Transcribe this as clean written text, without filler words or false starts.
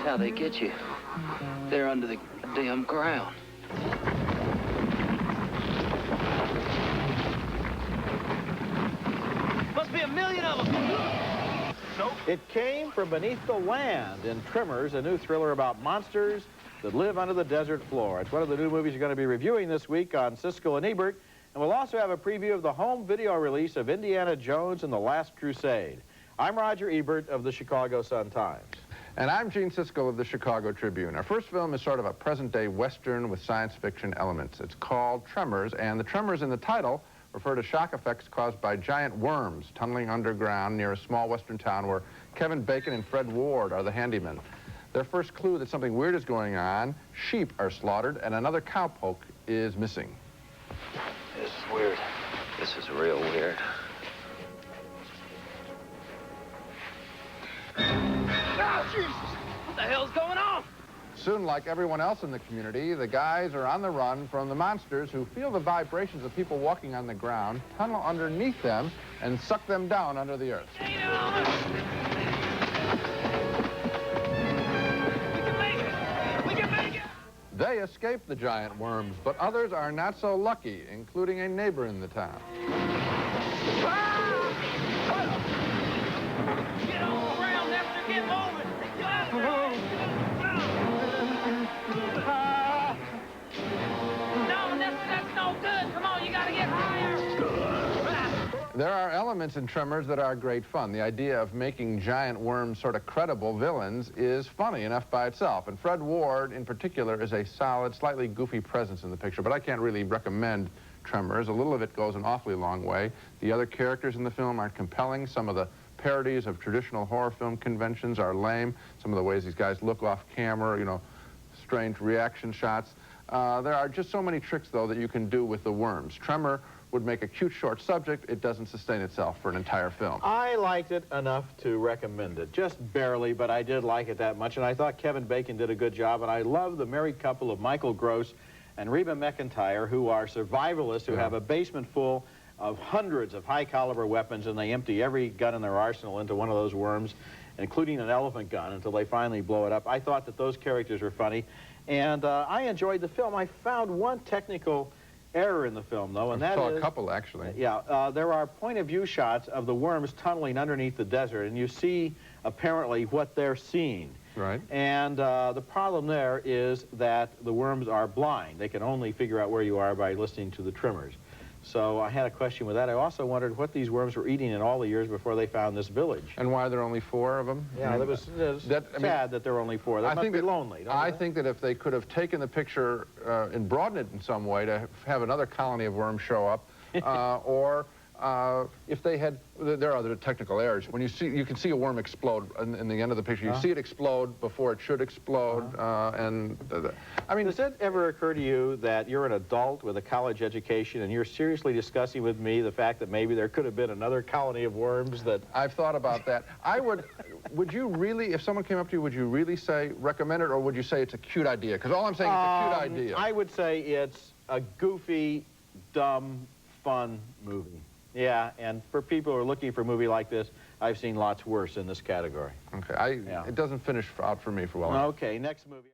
how they get you. They're under the damn ground. Must be a million of them. Nope. It came from beneath the land in Tremors, a new thriller about monsters that live under the desert floor. It's one of the new movies you're going to be reviewing this week on Siskel and Ebert. And we'll also have a preview of the home video release of Indiana Jones and the Last Crusade. I'm Roger Ebert of the Chicago Sun-Times. And I'm Gene Siskel of the Chicago Tribune. Our first film is sort of a present-day Western with science fiction elements. It's called Tremors, and the tremors in the title refer to shock effects caused by giant worms tunneling underground near a small western town where Kevin Bacon and Fred Ward are the handymen. Their first clue that something weird is going on: sheep are slaughtered and another cowpoke is missing. This is weird. This is real weird. Oh, Jesus! What the hell's going on? Soon, like everyone else in the community, the guys are on the run from the monsters who feel the vibrations of people walking on the ground, tunnel underneath them, and suck them down under the earth. We can make it! We can make it! They escape the giant worms, but others are not so lucky, including a neighbor in the town. Get on the ground, Nestor, get moving! No, Nestor, that's no good. Come on, you gotta get higher. There are elements in Tremors that are great fun. The idea of making giant worms sort of credible villains is funny enough by itself. And Fred Ward, in particular, is a solid, slightly goofy presence in the picture. But I can't really recommend Tremors. A little of it goes an awfully long way. The other characters in the film aren't compelling. Some of the parodies of traditional horror film conventions are lame. Some of the ways these guys look off camera, you know, strange reaction shots. There are just so many tricks, though, that you can do with the worms. Tremor would make a cute short subject. It doesn't sustain itself for an entire film. I liked it enough to recommend it. Just barely, but I did like it that much. And I thought Kevin Bacon did a good job. And I love the married couple of Michael Gross and Reba McEntire, who are survivalists who have a basement full of hundreds of high-caliber weapons, and they empty every gun in their arsenal into one of those worms, including an elephant gun, until they finally blow it up. I thought that those characters were funny, and I enjoyed the film. I found one technical error in the film, though, and that is... I saw a couple, actually. Yeah, there are point-of-view shots of the worms tunneling underneath the desert, and you see, apparently, what they're seeing. Right. And the problem there is that the worms are blind. They can only figure out where you are by listening to the tremors. So I had a question with that. I also wondered what these worms were eating in all the years before they found this village. And why there are only 4 of them? Yeah, it was sad that there were only 4. That must be lonely. I think that if they could have taken the picture and broadened it in some way to have another colony of worms show up, or if they had, there are other technical errors. When you can see a worm explode in the end of the picture. You see it explode before it should explode, I mean, does it ever occur to you that you're an adult with a college education and you're seriously discussing with me the fact that maybe there could have been another colony of worms that... I've thought about that. Would you really, if someone came up to you, would you really say recommend it, or would you say it's a cute idea? Because all I'm saying is it's a cute idea. I would say it's a goofy, dumb, fun movie. Yeah, and for people who are looking for a movie like this, I've seen lots worse in this category. Okay, it doesn't finish out for me for well enough. Okay, next movie.